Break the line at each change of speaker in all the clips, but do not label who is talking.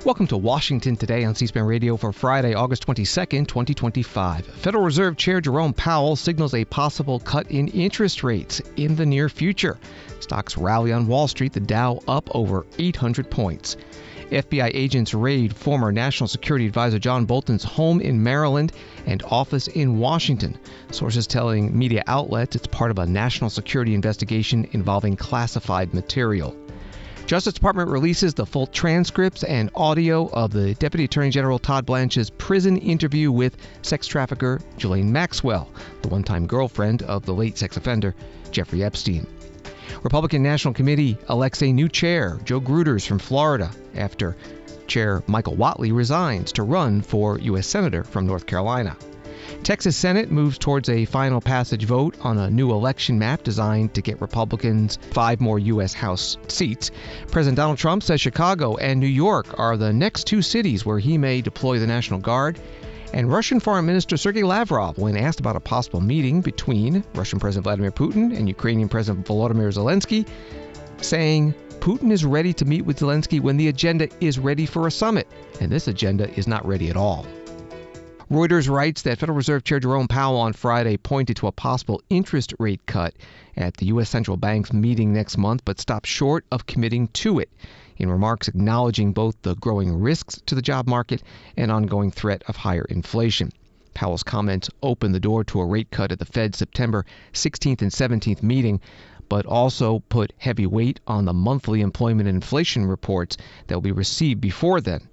Welcome to Washington Today on C-SPAN Radio for Friday, August 22nd, 2025. Federal Reserve Chair Jerome Powell signals a possible cut in interest rates in the near future. Stocks rally on Wall Street, the Dow up over 800 points. FBI agents raid former National Security Advisor John Bolton's home in Maryland and office in Washington. Sources telling media outlets it's part of a national security investigation involving classified material. Justice Department releases the full transcripts and audio of the Deputy Attorney General Todd Blanche's prison interview with sex trafficker Ghislane Maxwell, the one-time girlfriend of the late sex offender Jeffrey Epstein. Republican National Committee elects a new chair, Joe Gruters from Florida, after Chair Michael Whatley resigns to run for U.S. Senator from North Carolina. Texas Senate moves towards a final passage vote on a new election map designed to get Republicans 5 more U.S. House seats. President Donald Trump says Chicago and New York are the next 2 cities where he may deploy the National Guard. And Russian Foreign Minister Sergei Lavrov, when asked about a possible meeting between Russian President Vladimir Putin and Ukrainian President Volodymyr Zelensky, saying Putin is ready to meet with Zelensky when the agenda is ready for a summit, and this agenda is not ready at all. Reuters writes that Federal Reserve Chair Jerome Powell on Friday pointed to a possible interest rate cut at the U.S. Central Bank's meeting next month, but stopped short of committing to it, in remarks acknowledging both the growing risks to the job market and ongoing threat of higher inflation. Powell's comments opened the door to a rate cut at the Fed's September 16th and 17th meeting, but also put heavy weight on the monthly employment and inflation reports that will be received before then.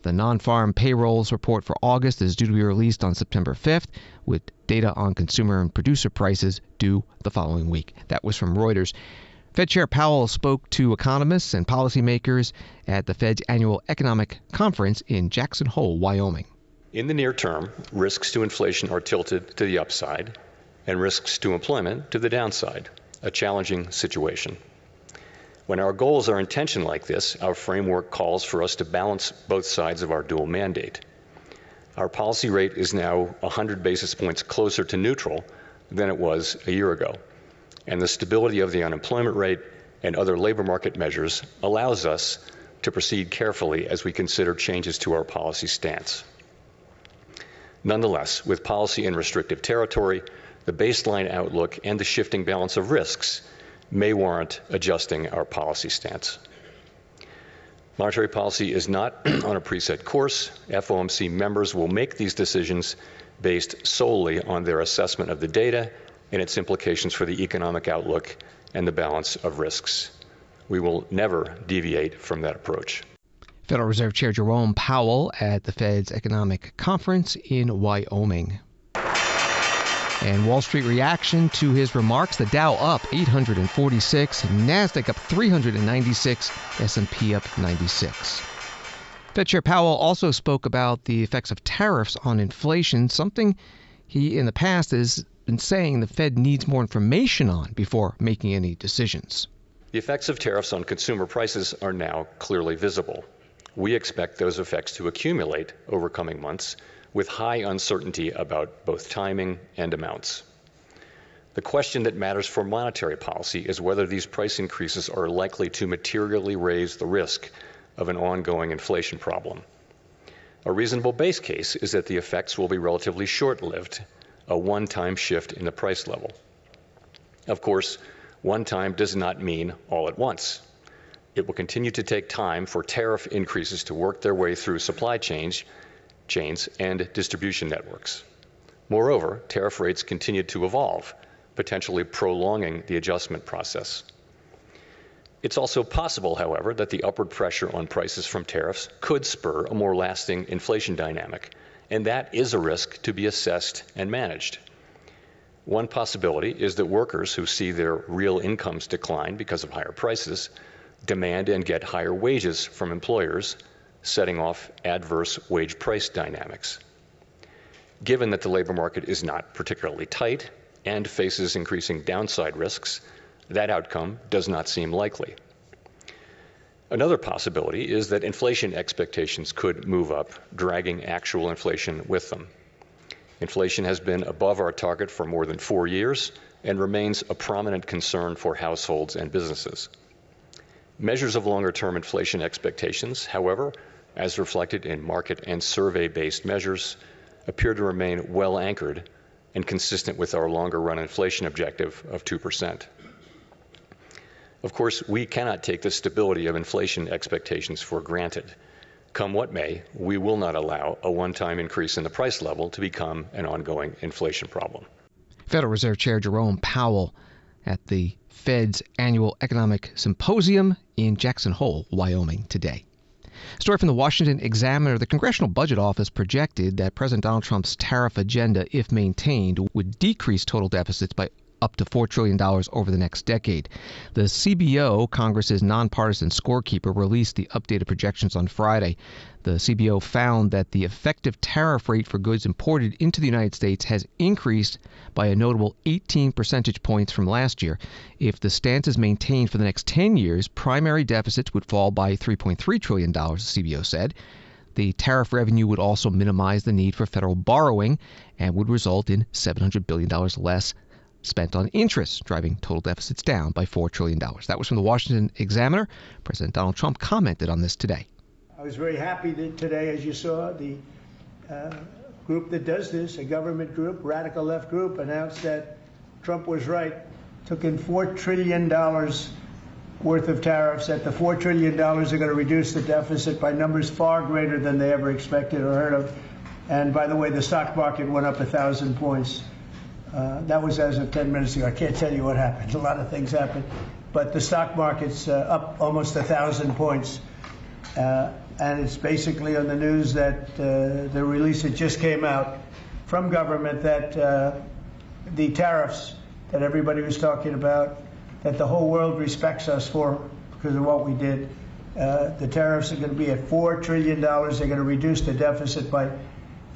The non-farm payrolls report for August is due to be released on September 5th, with data on consumer and producer prices due the following week. That was from Reuters. Fed Chair Powell spoke to economists and policymakers at the Fed's annual economic conference in Jackson Hole, Wyoming.
In the near term, risks to inflation are tilted to the upside and risks to employment to the downside, a challenging situation. When our goals are in tension like this, our framework calls for us to balance both sides of our dual mandate. Our policy rate is now 100 basis points closer to neutral than it was a year ago, and the stability of the unemployment rate and other labor market measures allows us to proceed carefully as we consider changes to our policy stance. Nonetheless, with policy in restrictive territory, the baseline outlook and the shifting balance of risks may warrant adjusting our policy stance. Monetary policy is not on a preset course. FOMC members will make these decisions based solely on their assessment of the data and its implications for the economic outlook and the balance of risks. We will never deviate from that approach.
Federal Reserve Chair Jerome Powell at the Fed's economic conference in Wyoming. And Wall Street reaction to his remarks: the Dow up 846, NASDAQ up 396, S&P up 96. Fed Chair Powell also spoke about the effects of tariffs on inflation, something he in the past has been saying the Fed needs more information on before making any decisions.
The effects of tariffs on consumer prices are now clearly visible. We expect those effects to accumulate over coming months, with high uncertainty about both timing and amounts. The question that matters for monetary policy is whether these price increases are likely to materially raise the risk of an ongoing inflation problem. A reasonable base case is that the effects will be relatively short-lived, a one-time shift in the price level. Of course, one time does not mean all at once. It will continue to take time for tariff increases to work their way through supply chains and distribution networks. Moreover, tariff rates continue to evolve, potentially prolonging the adjustment process. It's also possible, however, that the upward pressure on prices from tariffs could spur a more lasting inflation dynamic, and that is a risk to be assessed and managed. One possibility is that workers who see their real incomes decline because of higher prices demand and get higher wages from employers, setting off adverse wage price dynamics. Given that the labor market is not particularly tight and faces increasing downside risks, that outcome does not seem likely. Another possibility is that inflation expectations could move up, dragging actual inflation with them. Inflation has been above our target for more than 4 years and remains a prominent concern for households and businesses. Measures of longer-term inflation expectations, however, as reflected in market and survey-based measures, appear to remain well anchored and consistent with our longer-run inflation objective of 2%. Of course, we cannot take the stability of inflation expectations for granted. Come what may, we will not allow a one-time increase in the price level to become an ongoing inflation problem.
Federal Reserve Chair Jerome Powell at the Fed's annual economic symposium in Jackson Hole, Wyoming today. Story from the Washington Examiner. The Congressional Budget Office projected that President Donald Trump's tariff agenda, if maintained, would decrease total deficits by up to $4 trillion over the next decade. The CBO, Congress's nonpartisan scorekeeper, released the updated projections on Friday. The CBO found that the effective tariff rate for goods imported into the United States has increased by a notable 18 percentage points from last year. If the stance is maintained for the next 10 years, primary deficits would fall by $3.3 trillion, the CBO said. The tariff revenue would also minimize the need for federal borrowing and would result in $700 billion less spent on interest, driving total deficits down by $4 trillion. That was from the Washington Examiner. President Donald Trump commented on this today.
I was very happy that today, as you saw, the group that does this, a government group, radical left group, announced that Trump was right, took in $4 trillion worth of tariffs, that the $4 trillion are going to reduce the deficit by numbers far greater than they ever expected or heard of. And by the way, the stock market went up 1,000 points. That was as of 10 minutes ago. I can't tell you what happened. A lot of things happened. But the stock market's up almost 1,000 points. And it's basically on the news that the release that just came out from government that the tariffs that everybody was talking about, that the whole world respects us for because of what we did, the tariffs are going to be at $4 trillion. They're going to reduce the deficit by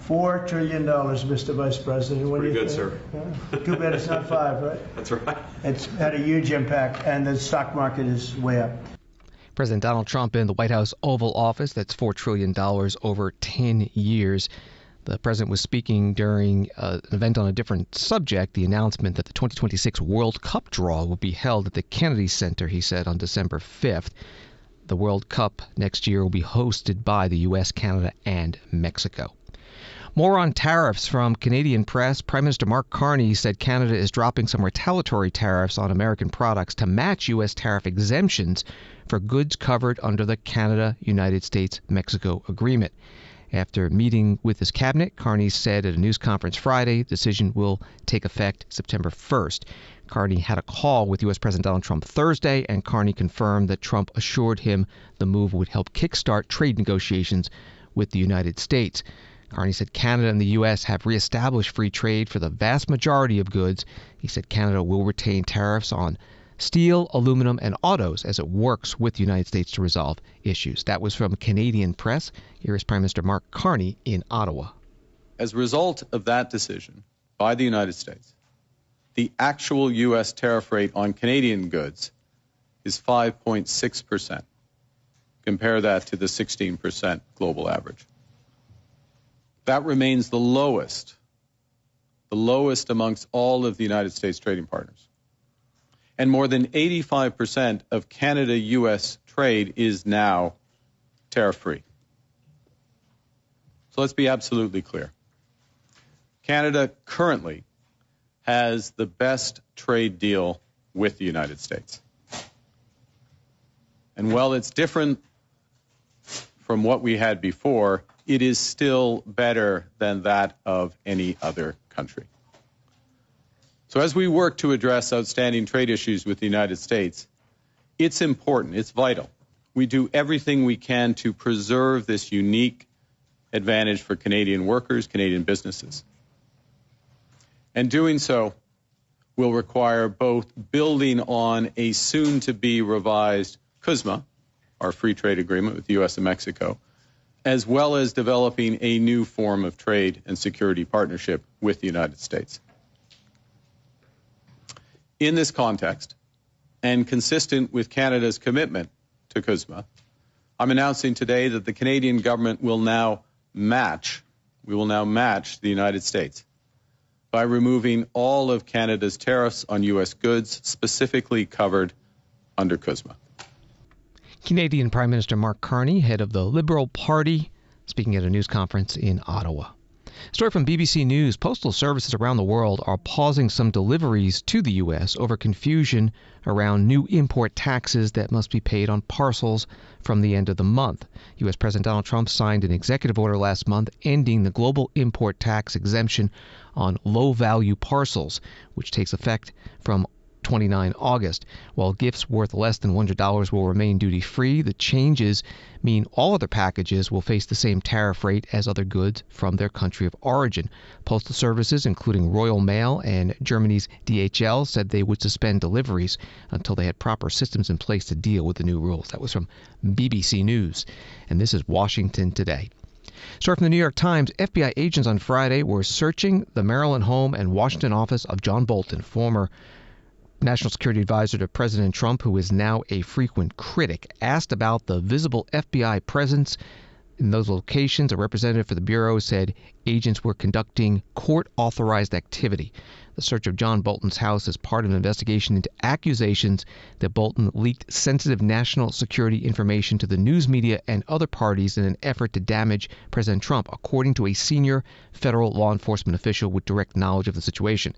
$4 trillion, Mr. Vice President.
What pretty good, sir.
Too bad it's not 5, right?
That's right.
It's had a huge impact, and the stock market is way up.
President Donald Trump in the White House Oval Office. That's $4 trillion over 10 years. The president was speaking during an event on a different subject, the announcement that the 2026 World Cup draw will be held at the Kennedy Center, he said, on December 5th. The World Cup next year will be hosted by the U.S., Canada, and Mexico. More on tariffs from Canadian press. Prime Minister Mark Carney said Canada is dropping some retaliatory tariffs on American products to match U.S. tariff exemptions for goods covered under the Canada-United States-Mexico agreement. After meeting with his cabinet, Carney said at a news conference Friday the decision will take effect September 1st. Carney had a call with U.S. President Donald Trump Thursday, and Carney confirmed that Trump assured him the move would help kickstart trade negotiations with the United States. Carney said Canada and the U.S. have reestablished free trade for the vast majority of goods. He said Canada will retain tariffs on steel, aluminum, and autos as it works with the United States to resolve issues. That was from Canadian press. Here is Prime Minister Mark Carney in Ottawa.
As a result of that decision by the United States, the actual U.S. tariff rate on Canadian goods is 5.6%. Compare that to the 16% global average. That remains the lowest amongst all of the United States trading partners. And more than 85% of Canada-U.S. trade is now tariff-free. So let's be absolutely clear. Canada currently has the best trade deal with the United States. And while it's different from what we had before, it is still better than that of any other country. So as we work to address outstanding trade issues with the United States, it's important, it's vital. We do everything we can to preserve this unique advantage for Canadian workers, Canadian businesses. And doing so will require both building on a soon-to-be revised CUSMA, our free trade agreement with the U.S. and Mexico, as well as developing a new form of trade and security partnership with the United States. In this context, and consistent with Canada's commitment to CUSMA, I'm announcing today that the Canadian government will now match the United States by removing all of Canada's tariffs on U.S. goods specifically covered under CUSMA.
Canadian Prime Minister Mark Carney, head of the Liberal Party, speaking at a news conference in Ottawa. Story from BBC News. Postal services around the world are pausing some deliveries to the U.S. over confusion around new import taxes that must be paid on parcels from the end of the month. U.S. President Donald Trump signed an executive order last month ending the global import tax exemption on low-value parcels, which takes effect from 29 August. While gifts worth less than $100 will remain duty-free, the changes mean all other packages will face the same tariff rate as other goods from their country of origin. Postal services, including Royal Mail and Germany's DHL, said they would suspend deliveries until they had proper systems in place to deal with the new rules. That was from BBC News. And this is Washington Today. Story from the New York Times. FBI agents on Friday were searching the Maryland home and Washington office of John Bolton, former National Security Advisor to President Trump, who is now a frequent critic. Asked about the visible FBI presence in those locations, a representative for the Bureau said agents were conducting court-authorized activity. The search of John Bolton's house is part of an investigation into accusations that Bolton leaked sensitive national security information to the news media and other parties in an effort to damage President Trump, according to a senior federal law enforcement official with direct knowledge of the situation.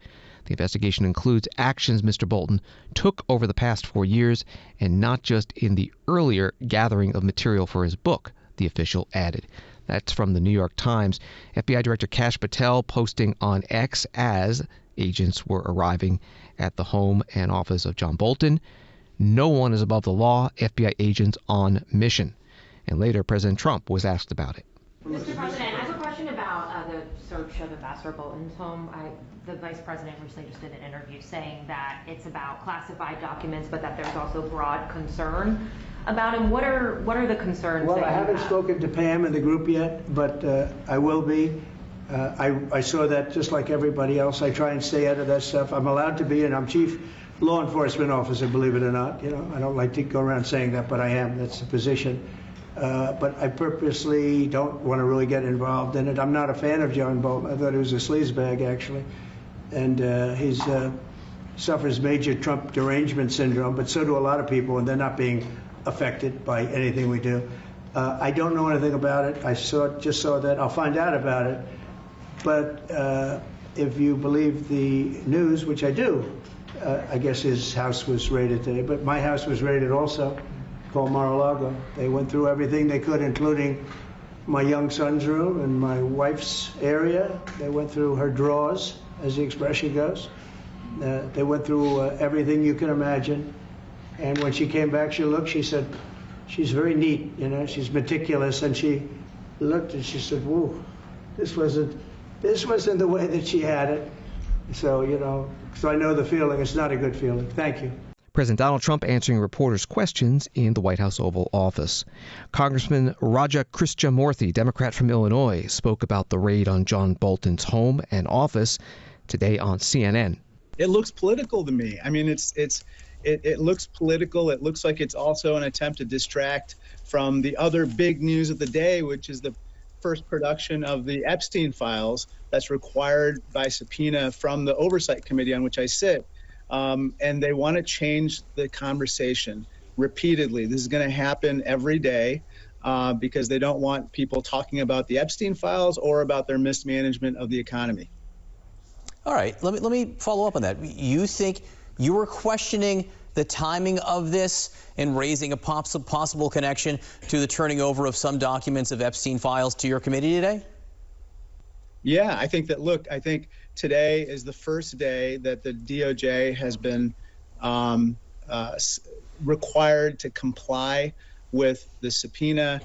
The investigation includes actions Mr. Bolton took over the past 4 years and not just in the earlier gathering of material for his book, the official added. That's from the New York Times. FBI Director Kash Patel posting on X as agents were arriving at the home and office of John Bolton. No one is above the law. FBI agents on mission. And later, President Trump was asked about it.
Mr. President, I have a question about the search of Ambassador Bolton's home. The Vice President recently just did an interview saying that it's about classified documents, but that there's also broad concern about him. What are the concerns?
Well, I haven't spoken to Pam and the group yet, but I will be. I saw that just like everybody else. I try and stay out of that stuff. I'm allowed to be, and I'm chief law enforcement officer, believe it or not. You know, I don't like to go around saying that, but I am. That's the position. But I purposely don't want to really get involved in it. I'm not a fan of John Bolton. I thought he was a sleazebag, actually. And he suffers major Trump derangement syndrome, but so do a lot of people, and they're not being affected by anything we do. I don't know anything about it. I just saw that. I'll find out about it. But if you believe the news, which I do, I guess his house was raided today. But my house was raided also, called Mar-a-Lago. They went through everything they could, including my young son's room and my wife's area. They went through her drawers, as the expression goes. They went through everything you can imagine. And when she came back, she said, she's very neat, you know, she's meticulous. And she looked and she said, whoa, this wasn't the way that she had it. So, you know, so I know the feeling. It's not a good feeling. Thank you.
President Donald Trump answering reporters' questions in the White House Oval Office. Congressman Raja Krishnamoorthi, Democrat from Illinois, spoke about the raid on John Bolton's home and office today on CNN.
It looks political to me. I mean, it looks political. It looks like it's also an attempt to distract from the other big news of the day, which is the first production of the Epstein files that's required by subpoena from the Oversight Committee on which I sit. And they want to change the conversation repeatedly. This is going to happen every day because they don't want people talking about the Epstein files or about their mismanagement of the economy.
All right, let me follow up on that. You think you were questioning the timing of this and raising a possible connection to the turning over of some documents of Epstein files to your committee today?
Yeah, I think today is the first day that the DOJ has been required to comply with the subpoena.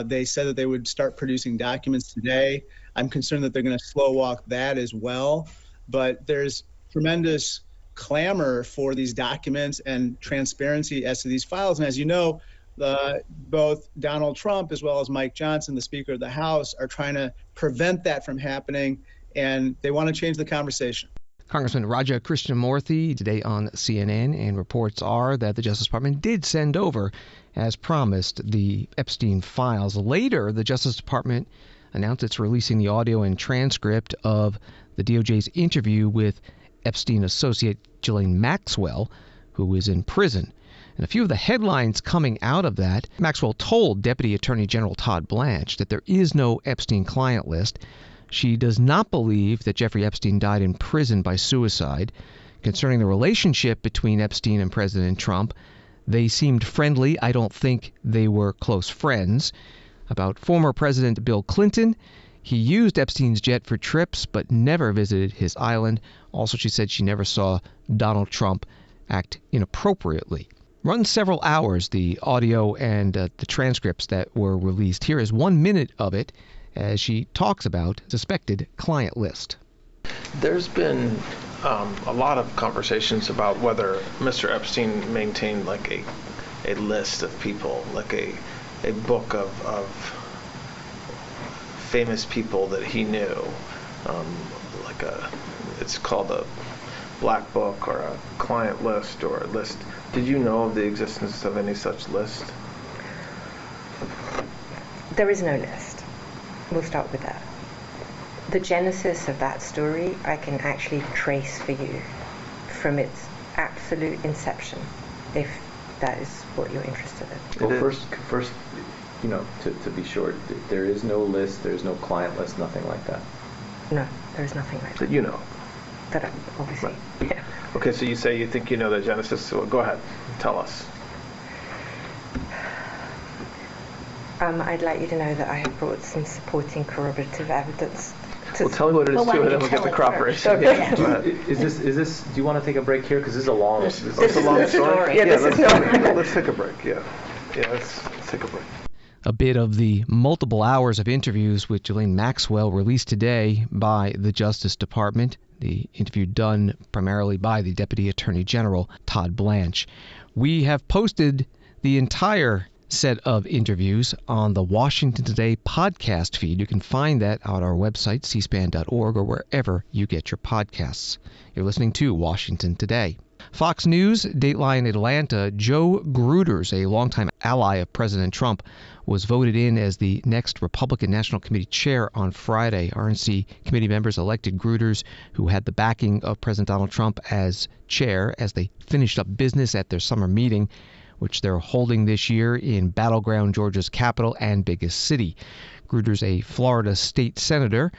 They said that they would start producing documents today. I'm concerned that they're going to slow walk that as well. But there's tremendous clamor for these documents and transparency as to these files. And as you know, both Donald Trump as well as Mike Johnson, the Speaker of the House, are trying to prevent that from happening, and they want to change the conversation.
Congressman Raja Krishnamoorthi today on CNN, and reports are that the Justice Department did send over, as promised, the Epstein files. Later, the Justice Department announced it's releasing the audio and transcript of the DOJ's interview with Epstein associate Ghislane Maxwell, who is in prison. And a few of the headlines coming out of that, Maxwell told Deputy Attorney General Todd Blanche that there is no Epstein client list. She does not believe that Jeffrey Epstein died in prison by suicide. Concerning the relationship between Epstein and President Trump, they seemed friendly. I don't think they were close friends. About former President Bill Clinton, he used Epstein's jet for trips but never visited his island. Also, she said she never saw Donald Trump act inappropriately. Runs several hours, the audio and the transcripts that were released. Here is 1 minute of it as she talks about suspected client list.
There's been a lot of conversations about whether Mr. Epstein maintained like a list of people, like a book of famous people that he knew, it's called a black book or a client list or a list. Did you know of the existence of any such list?
There is no list. We'll start with that. The genesis of that story I can actually trace for you from its absolute inception, if that is what you're interested in.
Well, first, you know, to be short, there is no list, there's no client list, nothing like that.
No, there is nothing like that.
That you know.
That I, obviously.
Right.
Yeah.
Okay, so you say you think you know the genesis, so go ahead, tell us.
I'd like you to know that I have brought some supporting corroborative evidence.
Well, tell me what it is too, and then we'll get the corroboration.
Okay.
Yeah.
Is this? Do you want to take a break here? Because this is a long.
This is a long story.
Yeah,
let's take a break. Yeah, let's take a break.
A bit of the multiple hours of interviews with Ghislane Maxwell released today by the Justice Department. The interview done primarily by the Deputy Attorney General, Todd Blanche. We have posted the entire set of interviews on the Washington Today podcast feed. You can find that on our website, cspan.org, or wherever you get your podcasts. You're listening to Washington Today. Fox News, Dateline Atlanta, Joe Gruters, a longtime ally of President Trump, was voted in as the next Republican National Committee chair on Friday. RNC committee members elected Gruters, who had the backing of President Donald Trump, as chair as they finished up business at their summer meeting, which they're holding this year in battleground Georgia's capital and biggest city. Gruters, a Florida state senator,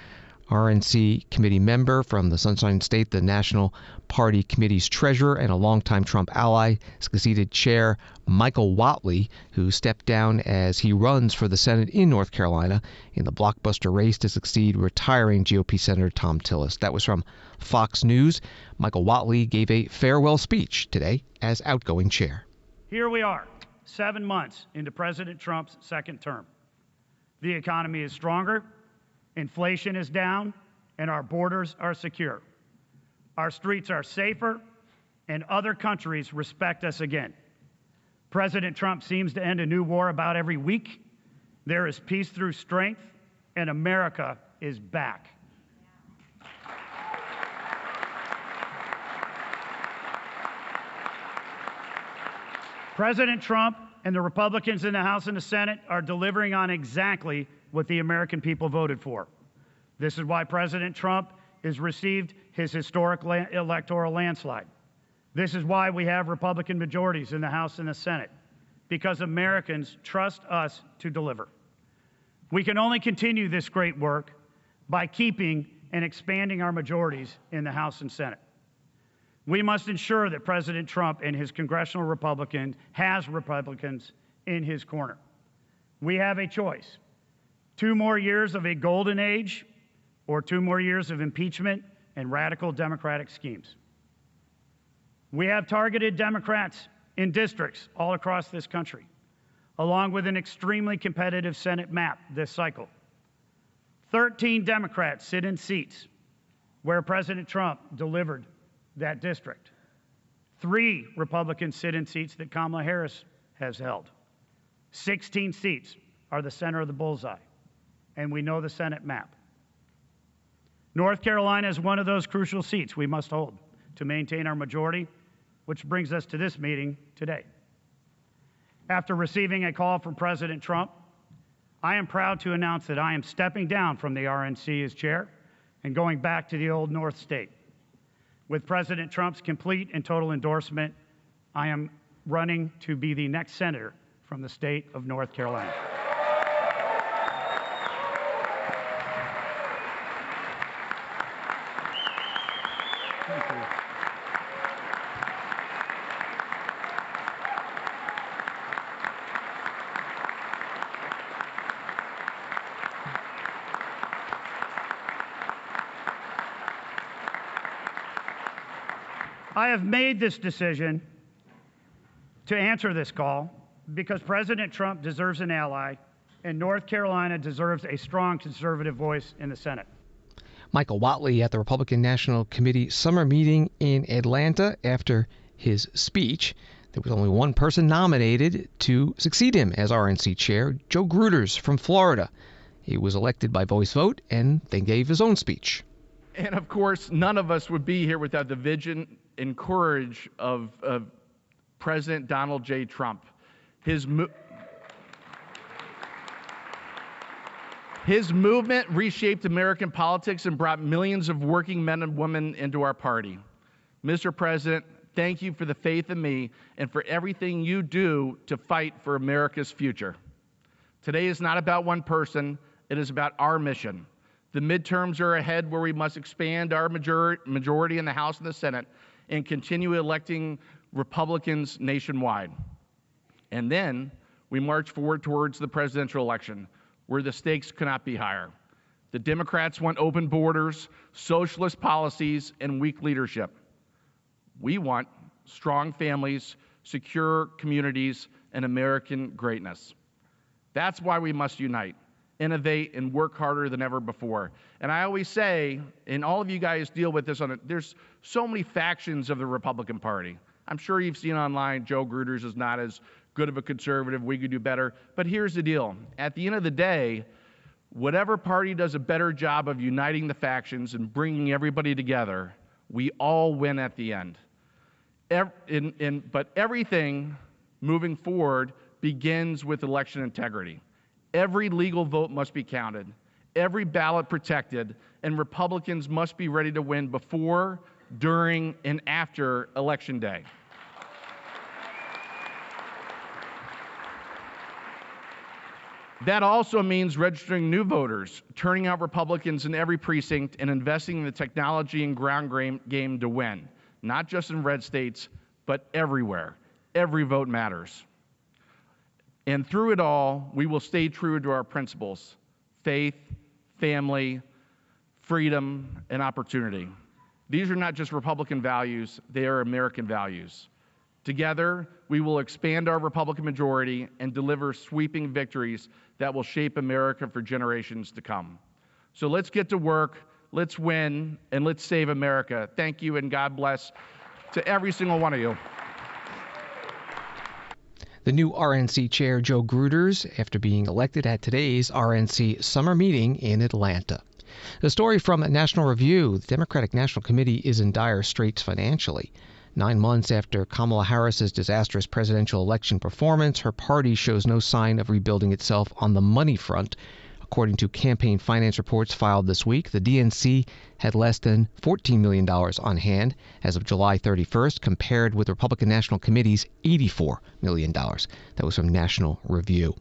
RNC committee member from the Sunshine State, the National Party Committee's treasurer, and a longtime Trump ally, succeeded Chair Michael Whatley, who stepped down as he runs for the Senate in North Carolina in the blockbuster race to succeed retiring GOP Senator Thom Tillis. That was from Fox News. Michael Whatley gave a farewell speech today as outgoing chair.
Here we are, 7 months into President Trump's second term. The economy is stronger, inflation is down, and our borders are secure. Our streets are safer, and other countries respect us again. President Trump seems to end a new war about every week. There is peace through strength, and America is back. President Trump and the Republicans in the House and the Senate are delivering on exactly what the American people voted for. This is why President Trump has received his historic electoral landslide. This is why we have Republican majorities in the House and the Senate, because Americans trust us to deliver. We can only continue this great work by keeping and expanding our majorities in the House and Senate. We must ensure that President Trump and his congressional Republicans has Republicans in his corner. We have a choice: 2 more years of a golden age or 2 more years of impeachment and radical Democratic schemes. We have targeted Democrats in districts all across this country, along with an extremely competitive Senate map this cycle. 13 Democrats sit in seats where President Trump delivered that district. 3 Republicans sit in seats that Kamala Harris has held. 16 seats are the center of the bullseye, and we know the Senate map. North Carolina is one of those crucial seats we must hold to maintain our majority, which brings us to this meeting today. After receiving a call from President Trump, I am proud to announce that I am stepping down from the RNC as chair and going back to the old North State. With President Trump's complete and total endorsement, I am running to be the next senator from the state of North Carolina. Thank you. I have made this decision to answer this call because President Trump deserves an ally and North Carolina deserves a strong conservative voice in the Senate.
Michael Whatley at the Republican National Committee summer meeting in Atlanta after his speech. There was only one person nominated to succeed him as RNC chair, Joe Gruters from Florida. He was elected by voice vote and then gave his own speech.
And of course, none of us would be here without the vision and courage of President Donald J. Trump. His movement reshaped American politics and brought millions of working men and women into our party. Mr. President, thank you for the faith in me and for everything you do to fight for America's future. Today is not about one person, it is about our mission. The midterms are ahead where we must expand our majority in the House and the Senate and continue electing Republicans nationwide. And then we march forward towards the presidential election, where the stakes cannot be higher. The Democrats want open borders, socialist policies, and weak leadership. We want strong families, secure communities, and American greatness. That's why we must unite, innovate, and work harder than ever before. And I always say, and all of you guys deal with this there's so many factions of the Republican Party. I'm sure you've seen online Joe Gruters is not as good of a conservative, we could do better. But here's the deal. At the end of the day, whatever party does a better job of uniting the factions and bringing everybody together, we all win at the end. But everything moving forward begins with election integrity. Every legal vote must be counted, every ballot protected, and Republicans must be ready to win before, during, and after Election Day. That also means registering new voters, turning out Republicans in every precinct, and investing in the technology and ground game to win, not just in red states, but everywhere. Every vote matters. And through it all, we will stay true to our principles: faith, family, freedom, and opportunity. These are not just Republican values, they are American values. Together, we will expand our Republican majority and deliver sweeping victories that will shape America for generations to come. So let's get to work, let's win, and let's save America. Thank you, and God bless to every single one of you.
The new RNC chair, Joe Gruters, after being elected at today's RNC summer meeting in Atlanta. The story from National Review: the Democratic National Committee is in dire straits financially. 9 months after Kamala Harris's disastrous presidential election performance, her party shows no sign of rebuilding itself on the money front. According to campaign finance reports filed this week, the DNC had less than $14 million on hand as of July 31st, compared with the Republican National Committee's $84 million. That was from National Review.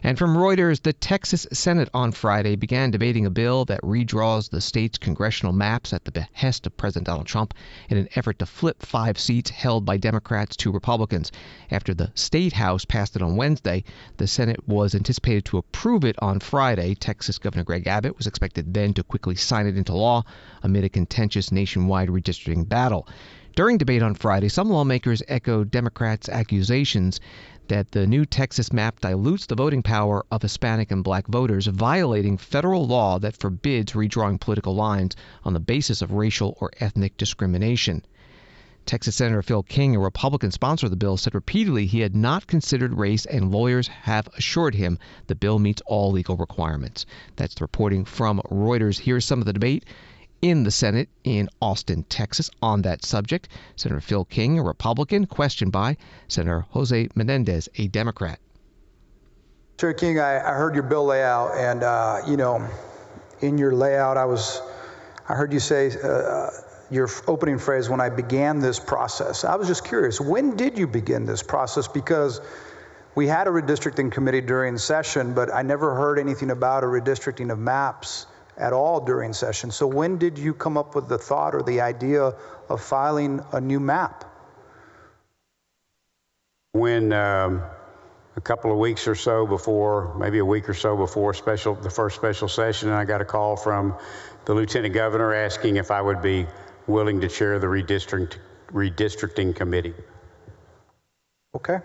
And from Reuters, the Texas Senate on Friday began debating a bill that redraws the state's congressional maps at the behest of President Donald Trump in an effort to flip 5 seats held by Democrats to Republicans. After the State House passed it on Wednesday, the Senate was anticipated to approve it on Friday. Texas Governor Greg Abbott was expected then to quickly sign it into law amid a contentious nationwide redistricting battle. During debate on Friday, some lawmakers echoed Democrats' accusations that the new Texas map dilutes the voting power of Hispanic and black voters, violating federal law that forbids redrawing political lines on the basis of racial or ethnic discrimination. Texas Senator Phil King, a Republican sponsor of the bill, said repeatedly he had not considered race, and lawyers have assured him the bill meets all legal requirements. That's the reporting from Reuters. Here's some of the debate in the Senate in Austin, Texas, on that subject. Senator Phil King, a Republican, questioned by Senator Jose Menendez, a Democrat.
Senator King, I heard your bill layout, and in your layout, I heard you say your opening phrase, when I began this process. I was just curious, when did you begin this process? Because we had a redistricting committee during session, but I never heard anything about a redistricting of maps at all during session. So when did you come up with the thought or the idea of filing a new map?
When a couple of weeks or so before, maybe a week or so before the first special session, I got a call from the Lieutenant Governor asking if I would be willing to chair the redistricting committee.
Okay.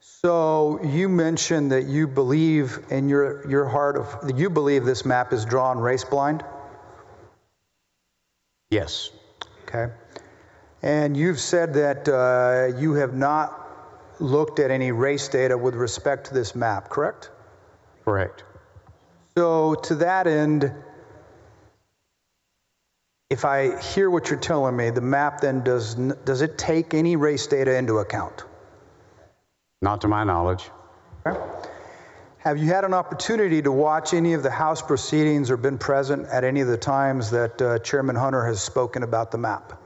So you mentioned that you believe in your heart that you believe this map is drawn race blind?
Yes.
Okay. And you've said that you have not looked at any race data with respect to this map, correct?
Correct.
So to that end, if I hear what you're telling me, the map then does it take any race data into account?
Not to my knowledge.
Okay. Have you had an opportunity to watch any of the House proceedings or been present at any of the times that Chairman Hunter has spoken about the map?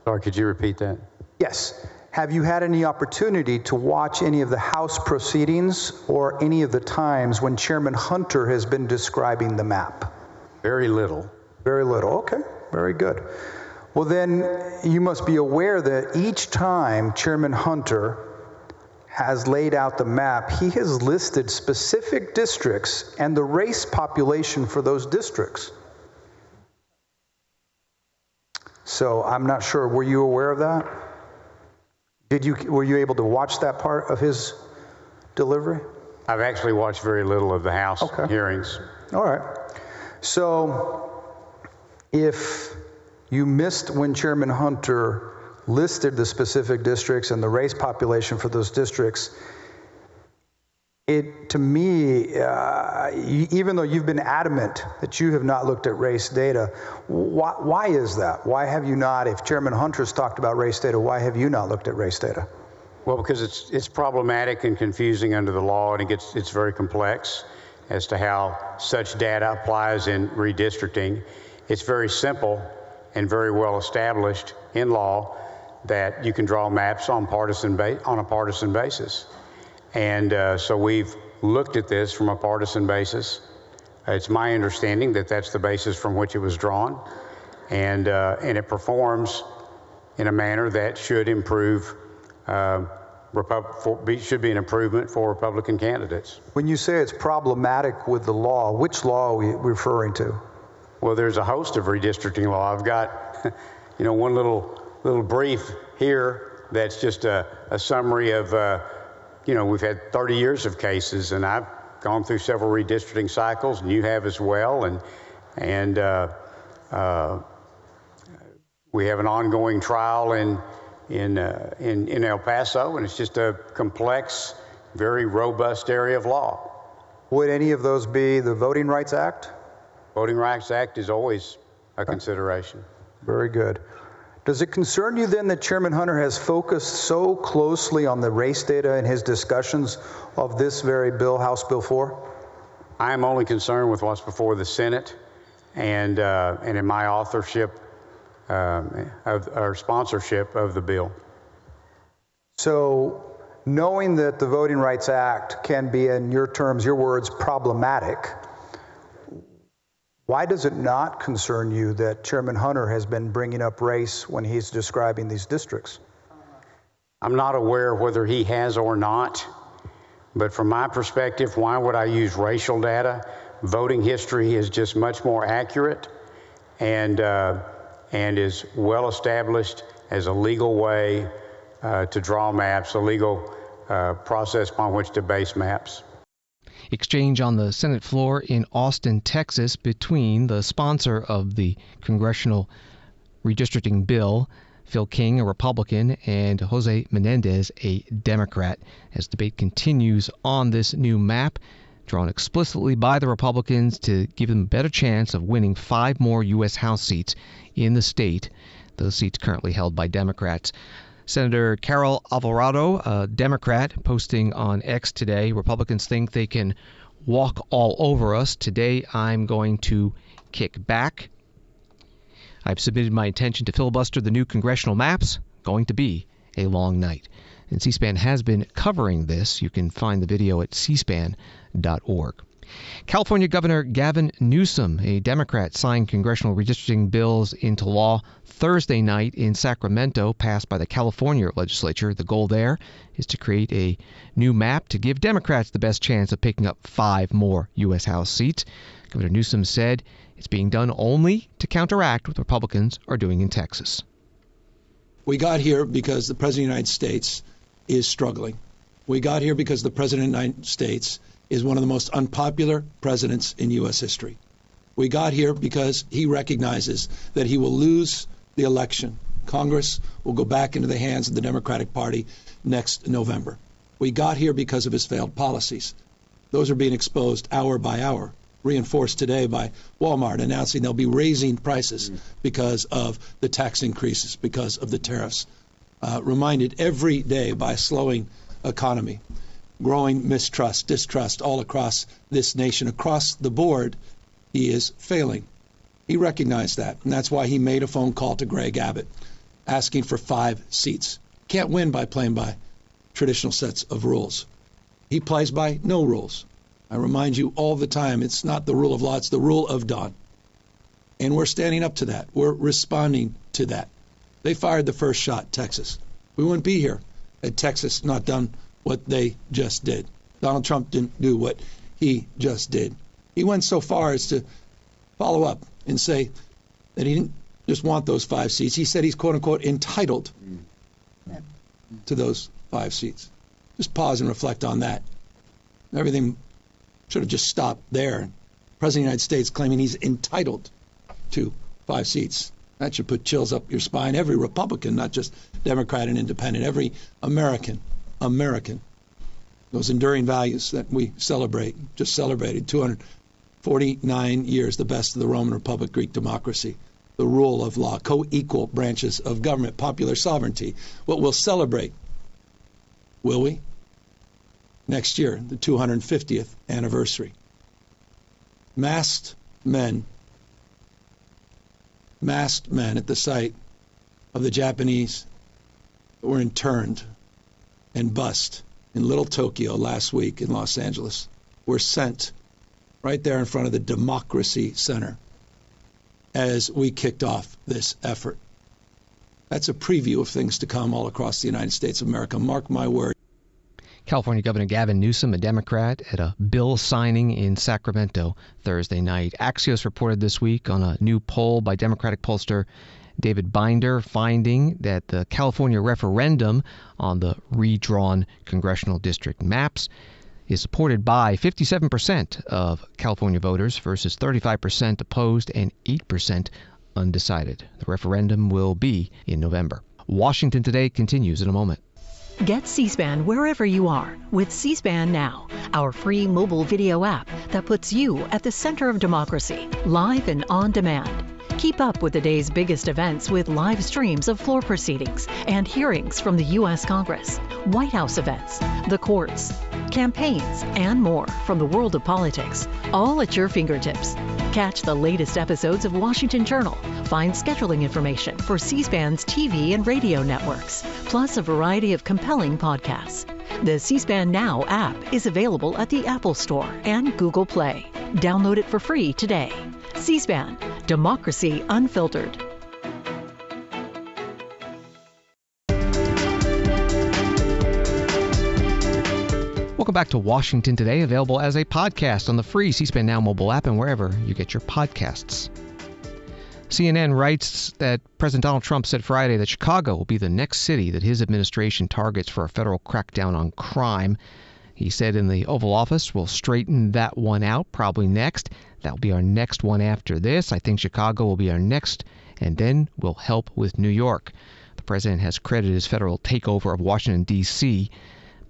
Sorry, could you repeat that?
Yes. Have you had any opportunity to watch any of the House proceedings or any of the times when Chairman Hunter has been describing the map?
Very little.
Very little. Okay. Very good. Well, then you must be aware that each time Chairman Hunter has laid out the map, he has listed specific districts and the race population for those districts. So I'm not sure, were you aware of that? Were you able to watch that part of his delivery?
I've actually watched very little of the House hearings.
All right. So if you missed when Chairman Hunter listed the specific districts and the race population for those districts, to me, even though you've been adamant that you have not looked at race data, why is that? Why have you not, if Chairman Hunter's talked about race data, why have you not looked at race data?
Well, because it's problematic and confusing under the law, and it's very complex as to how such data applies in redistricting. It's very simple and very well established in law that you can draw maps on a partisan basis. And so we've looked at this from a partisan basis. It's my understanding that that's the basis from which it was drawn, and it performs in a manner that should improve, should be an improvement for Republican candidates.
When you say it's problematic with the law, which law are we referring to?
Well, there's a host of redistricting law. I've got, one little brief here that's just a summary of, we've had 30 years of cases, and I've gone through several redistricting cycles, and you have as well, and we have an ongoing trial in El Paso, and it's just a complex, very robust area of law.
Would any of those be the Voting Rights Act?
Voting Rights Act is always a consideration.
Very good. Does it concern you then that Chairman Hunter has focused so closely on the race data in his discussions of this very bill, House Bill 4?
I am only concerned with what's before the Senate and in my authorship or sponsorship of the bill.
So knowing that the Voting Rights Act can be, in your terms, your words, problematic, why does it not concern you that Chairman Hunter has been bringing up race when he's describing these districts?
I'm not aware whether he has or not, but from my perspective, why would I use racial data? Voting history is just much more accurate and is well established as a legal way to draw maps, a legal process upon which to base maps.
Exchange on the Senate floor in Austin, Texas, between the sponsor of the congressional redistricting bill, Phil King, a Republican, and Jose Menendez, a Democrat, as debate continues on this new map, drawn explicitly by the Republicans to give them a better chance of winning 5 more U.S. House seats in the state, those seats currently held by Democrats. Senator Carol Alvarado, a Democrat, posting on X today, Republicans think they can walk all over us. Today I'm going to kick back. I've submitted my intention to filibuster the new congressional maps. Going to be a long night. And C-SPAN has been covering this. You can find the video at cspan.org. California Governor Gavin Newsom, a Democrat, signed congressional redistricting bills into law Thursday night in Sacramento, passed by the California legislature. The goal there is to create a new map to give Democrats the best chance of picking up 5 more U.S. House seats. Governor Newsom said it's being done only to counteract what Republicans are doing in Texas.
We got here because the President of the United States is struggling. We got here because the President of the United States is one of the most unpopular presidents in U.S. history. We got here because he recognizes that he will lose the election. Congress will go back into the hands of the Democratic Party next November. We got here because of his failed policies. Those are being exposed hour by hour, reinforced today by Walmart announcing they'll be raising prices because of the tax increases, because of the tariffs. Reminded every day by a slowing economy, growing mistrust, distrust all across this nation, across the board. He is failing. He recognized that, and that's why he made a phone call to Greg Abbott asking for 5 seats. Can't win by playing by traditional sets of rules. He plays by no rules. I remind you all the time, it's not the rule of law, it's the rule of dawn. And we're standing up to that. We're responding to that. They fired the first shot, Texas. We wouldn't be here had Texas not done what they just did. Donald Trump didn't do what he just did. He went so far as to follow up and say that he didn't just want those 5 seats. He said he's, quote unquote, entitled to those 5 seats. Just pause and reflect on that. Everything should have just stopped there. The President of the United States claiming he's entitled to 5 seats. That should put chills up your spine. Every Republican, not just Democrat and Independent, every American, those enduring values that we celebrate, just celebrated 249 years, the best of the Roman Republic, Greek democracy, the rule of law, co-equal branches of government, popular sovereignty. What we'll celebrate, will we? Next year, the 250th anniversary. Masked men at the site of the Japanese that were interned and bussed in Little Tokyo last week in Los Angeles were sent right there in front of the Democracy Center as we kicked off this effort. That's a preview of things to come all across the United States of America. Mark my word.
California Governor Gavin Newsom, a Democrat, at a bill signing in Sacramento Thursday night. Axios reported this week on a new poll by Democratic pollster David Binder, finding that the California referendum on the redrawn congressional district maps is supported by 57% of California voters versus 35% opposed and 8% undecided. The referendum will be in November. Washington Today continues in a moment.
Get C-SPAN wherever you are with C-SPAN Now, our free mobile video app that puts you at the center of democracy, live and on demand. Keep up with the day's biggest events with live streams of floor proceedings and hearings from the U.S. Congress, White House events, the courts, campaigns, and more from the world of politics, all at your fingertips. Catch the latest episodes of Washington Journal. Find scheduling information for C-SPAN's TV and radio networks, plus a variety of compelling podcasts. The C-SPAN Now app is available at the Apple Store and Google Play. Download it for free today. C-SPAN, Democracy Unfiltered.
Welcome back to Washington Today, available as a podcast on the free C-SPAN Now mobile app and wherever you get your podcasts. CNN writes that President Donald Trump said Friday that Chicago will be the next city that his administration targets for a federal crackdown on crime. He said in the Oval Office, we'll straighten that one out probably next. That'll be our next one after this. I think Chicago will be our next, and then we'll help with New York. The president has credited his federal takeover of Washington, D.C.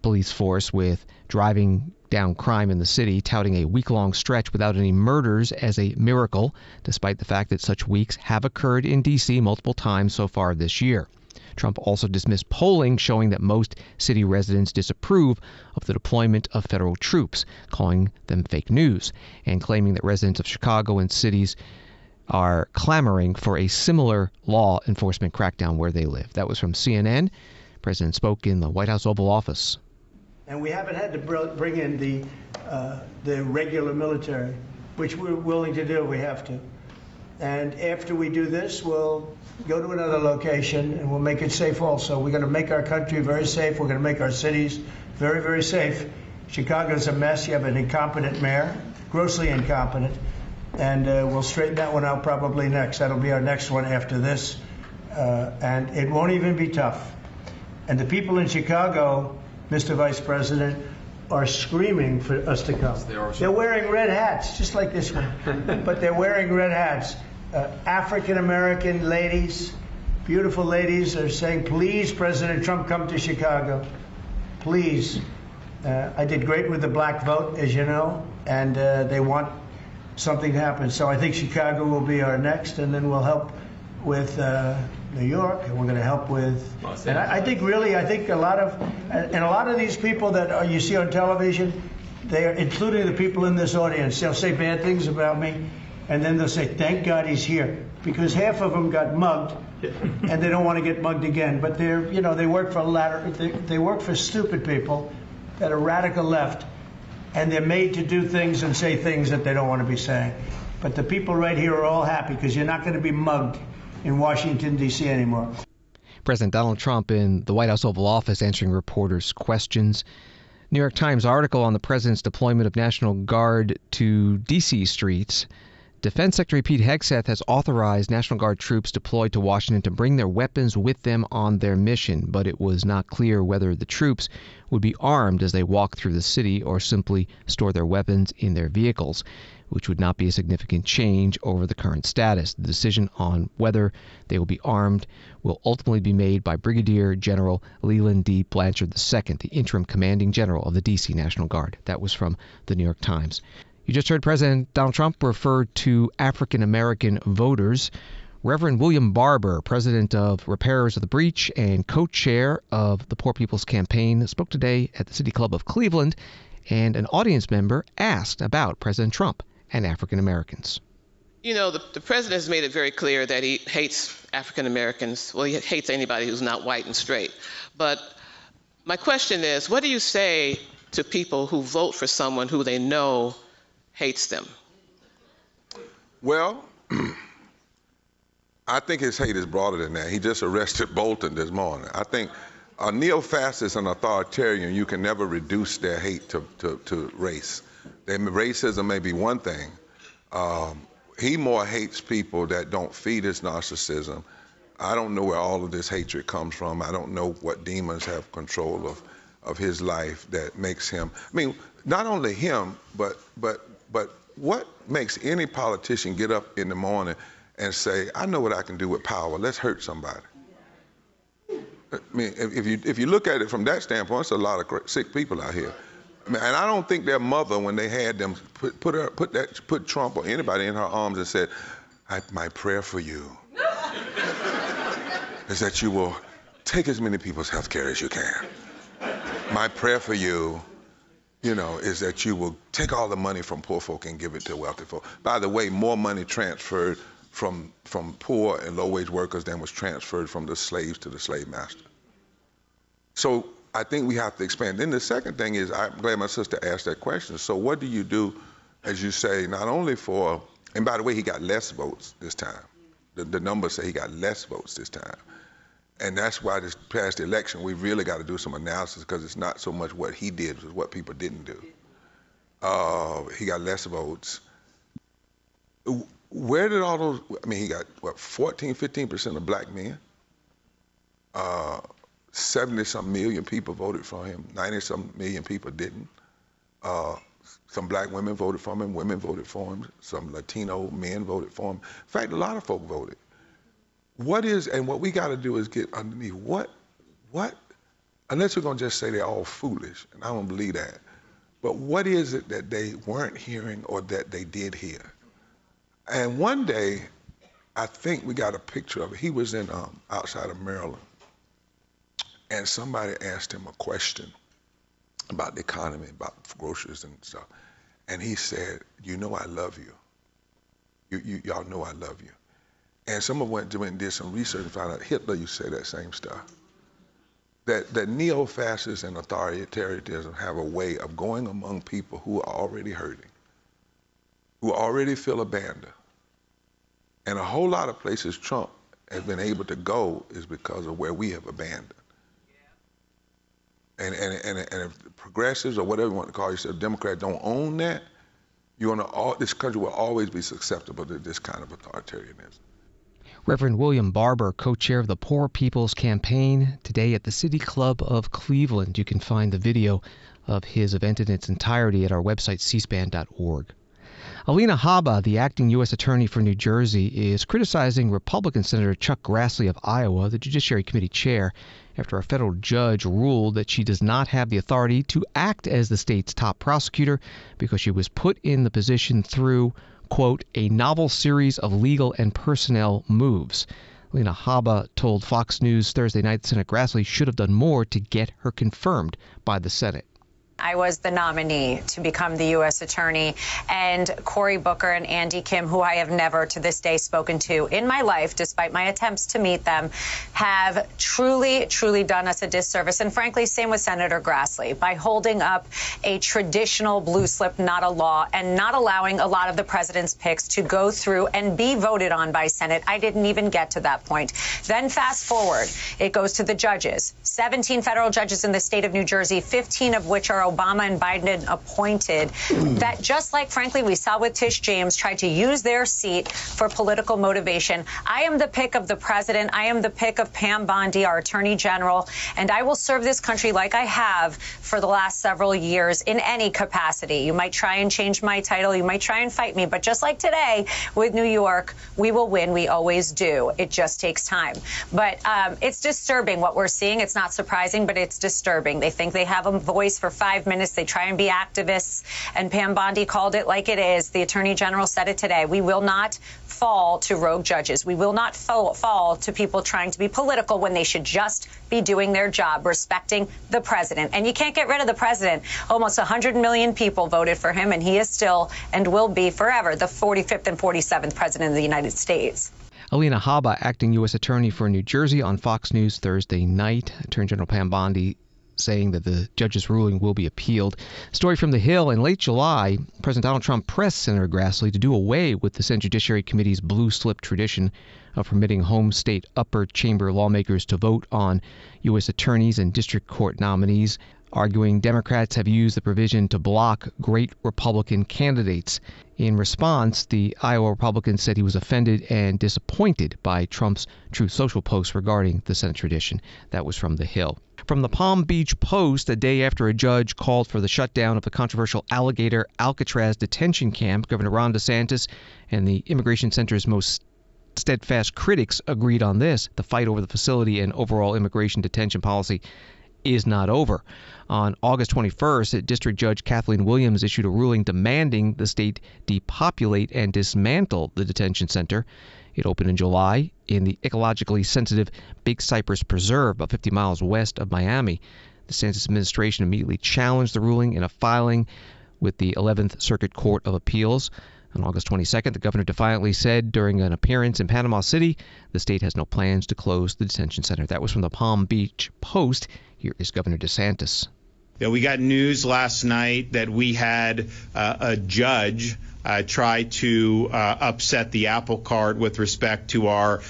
police force with driving down crime in the city, touting a week-long stretch without any murders as a miracle, despite the fact that such weeks have occurred in D.C. multiple times so far this year. Trump also dismissed polling showing that most city residents disapprove of the deployment of federal troops, calling them fake news, and claiming that residents of Chicago and cities are clamoring for a similar law enforcement crackdown where they live. That was from CNN. The president spoke in the White House Oval Office.
And we haven't had to bring in the regular military, which we're willing to do. We have to. And after we do this, we'll go to another location and we'll make it safe also. We're going to make our country very safe. We're going to make our cities very, very safe. Chicago's a mess. You have an incompetent mayor, grossly incompetent. And we'll straighten that one out probably next. That'll be our next one after this. And it won't even be tough. And the people in Chicago, Mr. Vice President, are screaming for us to come. They're wearing red hats, just like this one. But they're wearing red hats. African-American ladies, beautiful ladies, are saying, please, President Trump, come to Chicago. Please. I did great with the black vote, as you know, and they want something to happen. So I think Chicago will be our next, and then we'll help with New York, and we're going to help with. And I think a lot of these people that you see on television, they are, including the people in this audience, they'll say bad things about me, and then they'll say, thank God he's here, because half of them got mugged, and they don't want to get mugged again. But they work for stupid people that are radical left, and they're made to do things and say things that they don't want to be saying. But the people right here are all happy because you're not going to be mugged in Washington, D.C. anymore.
President Donald Trump in the White House Oval Office answering reporters' questions. New York Times article on the president's deployment of National Guard to D.C. streets. Defense Secretary Pete Hegseth has authorized National Guard troops deployed to Washington to bring their weapons with them on their mission, but it was not clear whether the troops would be armed as they walk through the city or simply store their weapons in their vehicles, which would not be a significant change over the current status. The decision on whether they will be armed will ultimately be made by Brigadier General Leland D. Blanchard II, the interim commanding general of the D.C. National Guard. That was from the New York Times. You just heard President Donald Trump refer to African-American voters. Reverend William Barber, president of Repairers of the Breach and co-chair of the Poor People's Campaign, spoke today at the City Club of Cleveland, and an audience member asked about President Trump and African Americans.
You know, the president has made it very clear that he hates African Americans. Well, he hates anybody who's not white and straight. But my question is, what do you say to people who vote for someone who they know hates them?
Well, I think his hate is broader than that. He just arrested Bolton this morning. I think a neo-fascist and authoritarian, you can never reduce their hate to race. Racism may be one thing. He more hates people that don't feed his narcissism. I don't know where all of this hatred comes from. I don't know what demons have control of his life that makes him. I mean, not only him, but what makes any politician get up in the morning and say, I know what I can do with power. Let's hurt somebody. I mean, if you look at it from that standpoint, it's a lot of sick people out here. I mean, and I don't think their mother, when they had them put Trump or anybody in her arms and said, my prayer for you is that you will take as many people's health care as you can. My prayer for you, is that you will take all the money from poor folk and give it to wealthy folk. By the way, more money transferred from poor and low-wage workers than was transferred from the slaves to the slave master. So I think we have to expand. Then the second thing is, I'm glad my sister asked that question. So what do you do, as you say, not only for, and by the way, he got less votes this time. The numbers say he got less votes this time. And that's why this past election, we really got to do some analysis, because it's not so much what he did, it's what people didn't do. He got less votes. Where did all those, he got, 15% of black men? 70-some million people voted for him. 90-some million people didn't. Some black women voted for him, women voted for him, some Latino men voted for him. In fact, a lot of folk voted. What we got to do is get underneath what, unless we're going to just say they're all foolish, and I don't believe that, but what is it that they weren't hearing or that they did hear? And one day, I think we got a picture of it. He was in outside of Maryland, and somebody asked him a question about the economy, about groceries and stuff, and he said, I love you. Y'all know I love you. And someone went and did some research and found out Hitler used to say that same stuff. That neo-fascists and authoritarianism have a way of going among people who are already hurting, who already feel abandoned. And a whole lot of places Trump has been able to go is because of where we have abandoned. And if progressives or whatever you want to call yourself, Democrats, don't own that, this country will always be susceptible to this kind of authoritarianism.
Reverend William Barber, co-chair of the Poor People's Campaign, today at the City Club of Cleveland. You can find the video of his event in its entirety at our website, cspan.org. Alina Habba, the acting U.S. Attorney for New Jersey, is criticizing Republican Senator Chuck Grassley of Iowa, the Judiciary Committee chair, after a federal judge ruled that she does not have the authority to act as the state's top prosecutor because she was put in the position through, quote, a novel series of legal and personnel moves. Alina Habba told Fox News Thursday night that Senator Grassley should have done more to get her confirmed by the Senate.
I was the nominee to become the U.S. Attorney, and Cory Booker and Andy Kim, who I have never to this day spoken to in my life, despite my attempts to meet them, have truly, truly done us a disservice. And frankly, same with Senator Grassley, by holding up a traditional blue slip, not a law, and not allowing a lot of the president's picks to go through and be voted on by Senate. I didn't even get to that point. Then fast forward, it goes to the judges. 17 federal judges in the state of New Jersey, 15 of which are Obama and Biden appointed, that just like, frankly, we saw with Tish James, tried to use their seat for political motivation. I am the pick of the president. I am the pick of Pam Bondi, our attorney general, and I will serve this country like I have for the last several years in any capacity. You might try and change my title. You might try and fight me. But just like today with New York, we will win. We always do. It just takes time. But it's disturbing what we're seeing. It's not surprising, but it's disturbing. They think they have a voice for 5 minutes. They try and be activists. And Pam Bondi called it like it is. The Attorney General said it today. We will not fall to rogue judges. We will not fall to people trying to be political when they should just be doing their job, respecting the president. And you can't get rid of the president. Almost 100 million people voted for him, and he is still and will be forever the 45th and 47th president of the United States.
Alina Habba, acting U.S. Attorney for New Jersey, on Fox News Thursday night. Attorney General Pam Bondi saying that the judge's ruling will be appealed. Story from The Hill. In late July, President Donald Trump pressed Senator Grassley to do away with the Senate Judiciary Committee's blue slip tradition of permitting home state upper chamber lawmakers to vote on U.S. attorneys and district court nominees, arguing Democrats have used the provision to block great Republican candidates. In response, the Iowa Republican said he was offended and disappointed by Trump's Truth Social post regarding the Senate tradition. That was from The Hill. From the Palm Beach Post, a day after a judge called for the shutdown of the controversial alligator Alcatraz detention camp, Governor Ron DeSantis and the Immigration Center's most steadfast critics agreed on this. The fight over the facility and overall immigration detention policy is not over. On August 21st, District Judge Kathleen Williams issued a ruling demanding the state depopulate and dismantle the detention center. It opened in July in the ecologically sensitive Big Cypress Preserve, about 50 miles west of Miami. The DeSantis administration immediately challenged the ruling in a filing with the 11th Circuit Court of Appeals. On August 22nd, the governor defiantly said during an appearance in Panama City, the state has no plans to close the detention center. That was from the Palm Beach Post. Here is Governor DeSantis.
Yeah, we got news last night that we had a judge try to upset the apple cart with respect to our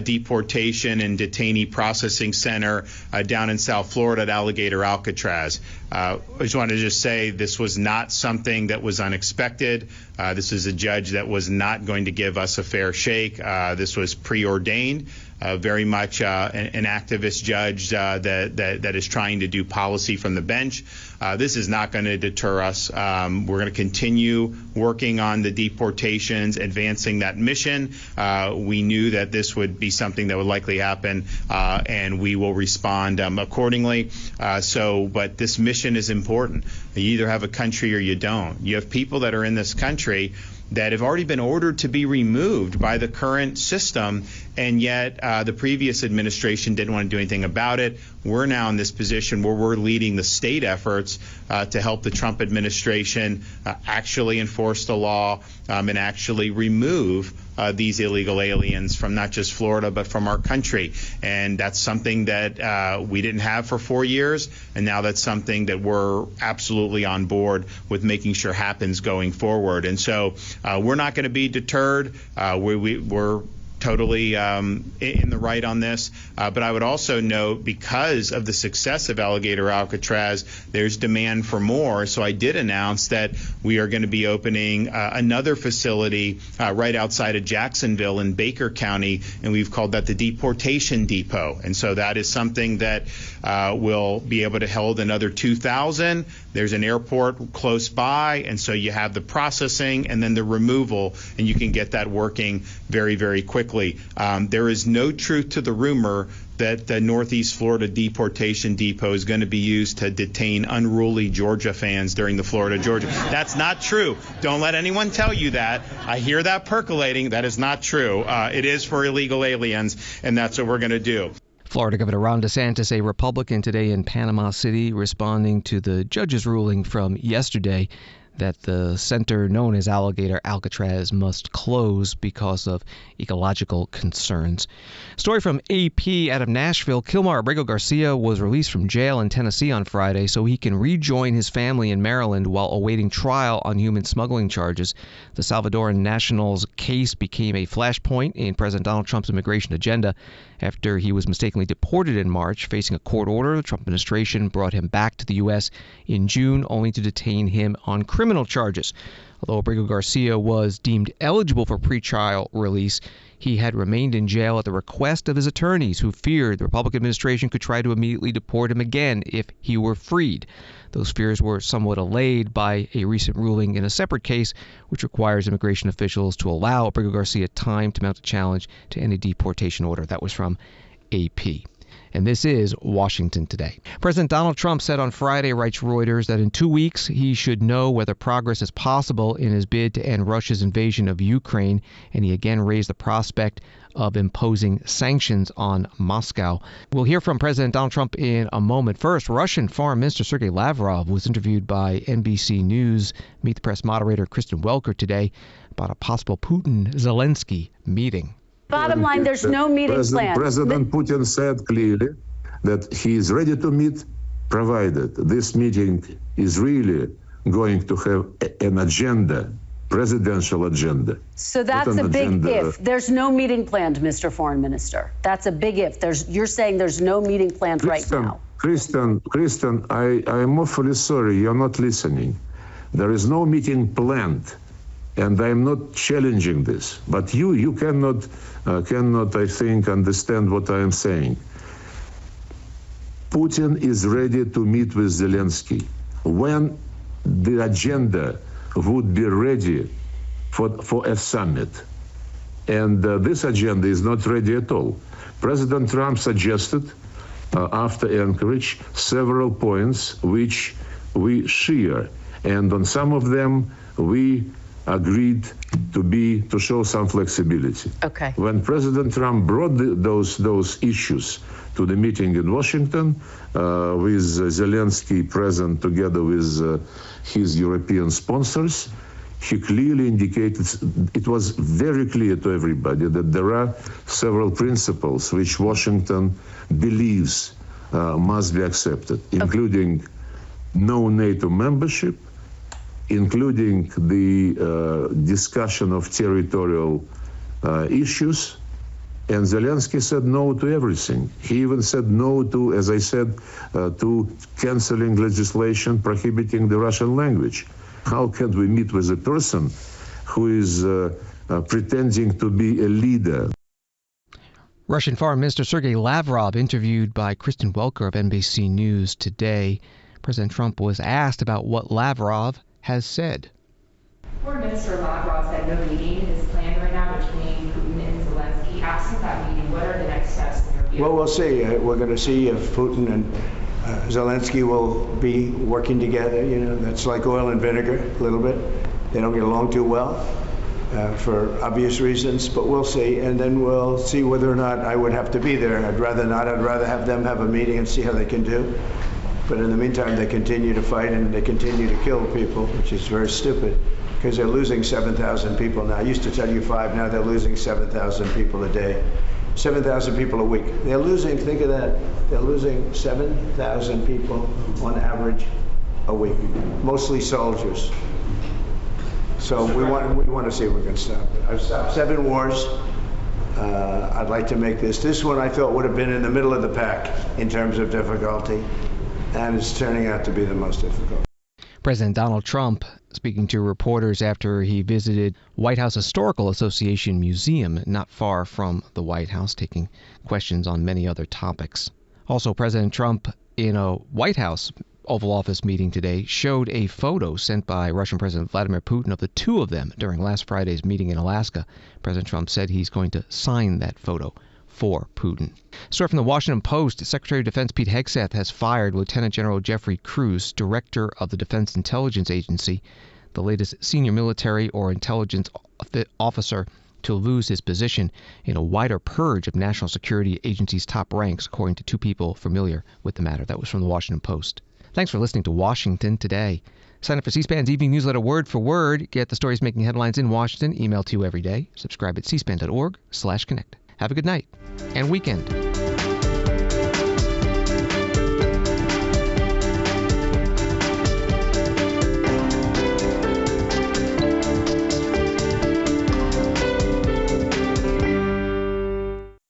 deportation and detainee processing center down in South Florida at Alligator Alcatraz. I just wanted to say this was not something that was unexpected. This is a judge that was not going to give us a fair shake. This was preordained. Very much an activist judge that is trying to do policy from the bench. This is not going to deter us. We're going to continue working on the deportations, advancing that mission. We knew that this would be something that would likely happen, and we will respond accordingly. But this mission is important. You either have a country or you don't. You have people that are in this country that have already been ordered to be removed by the current system, and yet the previous administration didn't want to do anything about it. we're now in this position where we're leading the state efforts to help the Trump administration actually enforce the law and actually remove these illegal aliens from not just Florida, but from our country. And that's something that we didn't have for 4 years, and now that's something that we're absolutely on board with making sure happens going forward. And so we're not going to be deterred. We're totally in the right on this. But I would also note, because of the success of Alligator Alcatraz, there's demand for more. So I did announce that we are going to be opening another facility right outside of Jacksonville in Baker County, and we've called that the Deportation Depot. And so that is something that will be able to hold another 2,000. There's an airport close by, and so you have the processing and then the removal, and you can get that working very, very quickly. There is no truth to the rumor that the Northeast Florida Deportation Depot is going to be used to detain unruly Georgia fans during the Florida-Georgia. That's not true. Don't let anyone tell you that. I hear that percolating. That is not true. It is for illegal aliens, and that's what we're going to do.
Florida Governor Ron DeSantis, a Republican, today in Panama City, responding to the judge's ruling from yesterday that the center known as Alligator Alcatraz must close because of ecological concerns. Story from AP out of Nashville. Kilmar Abrego Garcia was released from jail in Tennessee on Friday so he can rejoin his family in Maryland while awaiting trial on human smuggling charges. The Salvadoran national's case became a flashpoint in President Donald Trump's immigration agenda after he was mistakenly deported in March. Facing a court order, the Trump administration brought him back to the U.S. in June, only to detain him on criminal charges. Although Abrego Garcia was deemed eligible for pretrial release, he had remained in jail at the request of his attorneys, who feared the Republican administration could try to immediately deport him again if he were freed. Those fears were somewhat allayed by a recent ruling in a separate case, which requires immigration officials to allow Abrego Garcia time to mount a challenge to any deportation order. That was from AP. And this is Washington Today. President Donald Trump said on Friday, writes Reuters, that in 2 weeks he should know whether progress is possible in his bid to end Russia's invasion of Ukraine, and he again raised the prospect of imposing sanctions on Moscow. We'll hear from President Donald Trump in a moment. First, Russian Foreign Minister Sergei Lavrov was interviewed by NBC News Meet the Press moderator Kristen Welker today about a possible Putin-Zelensky meeting.
Bottom line, there's no meeting planned.
President Putin said clearly that he is ready to meet, provided this meeting is really going to have an agenda, presidential agenda.
So that's a big if. There's no meeting planned, Mr. Foreign Minister. That's a big if. You're saying there's no meeting planned right now.
Kristen, I am awfully sorry, you're not listening. There is no meeting planned. And I'm not challenging this, but you cannot, I think, understand what I am saying. Putin is ready to meet with Zelensky when the agenda would be ready for a summit. And this agenda is not ready at all. President Trump suggested, after Anchorage, several points which we share. And on some of them, we agreed to show some flexibility.
Okay.
When President Trump brought those issues to the meeting in Washington, with Zelensky present together with his European sponsors, he clearly indicated, it was very clear to everybody that there are several principles which Washington believes must be accepted, including no NATO membership, including the discussion of territorial issues. And Zelensky said no to everything. He even said no to, as I said, to canceling legislation prohibiting the Russian language. How can we meet with a person who is pretending to be a leader?
Russian Foreign Minister Sergei Lavrov, interviewed by Kristen Welker of NBC News today. President Trump was asked about what Lavrov has said.
Foreign Minister Lavrov said no meeting is planned right now between Putin and Zelensky. Absent that meeting, what are the next steps in your view?
Well, we'll see. We're going to see if Putin and Zelensky will be working together. You know, that's like oil and vinegar a little bit. They don't get along too well. for obvious reasons, but we'll see. And then we'll see whether or not I would have to be there. I'd rather not. I'd rather have them have a meeting and see how they can do. But in the meantime, they continue to fight and they continue to kill people, which is very stupid because they're losing 7,000 people now. I used to tell you 5, now they're losing 7,000 people a day. 7,000 people a week. They're losing, think of that, they're losing 7,000 people on average a week, mostly soldiers. So we want to see if we can stop it. I've stopped 7 wars. I'd like to make this one I thought would have been in the middle of the pack in terms of difficulty, and it's turning out to be the most difficult.
President Donald Trump speaking to reporters after he visited White House Historical Association Museum not far from the White House, taking questions on many other topics. Also, President Trump in a White House Oval Office meeting today showed a photo sent by Russian President Vladimir Putin of the two of them during last Friday's meeting in Alaska. President Trump said he's going to sign that photo for Putin. Story from the Washington Post. Secretary of Defense Pete Hegseth has fired Lieutenant General Jeffrey Cruz, director of the Defense Intelligence Agency, the latest senior military or intelligence officer to lose his position in a wider purge of National Security Agency's top ranks, according to 2 people familiar with the matter. That was from the Washington Post. Thanks for listening to Washington Today. Sign up for C-SPAN's evening newsletter word for word. Get the stories making headlines in Washington emailed to you every day. Subscribe at cspan.org/connect. Have a good night and weekend.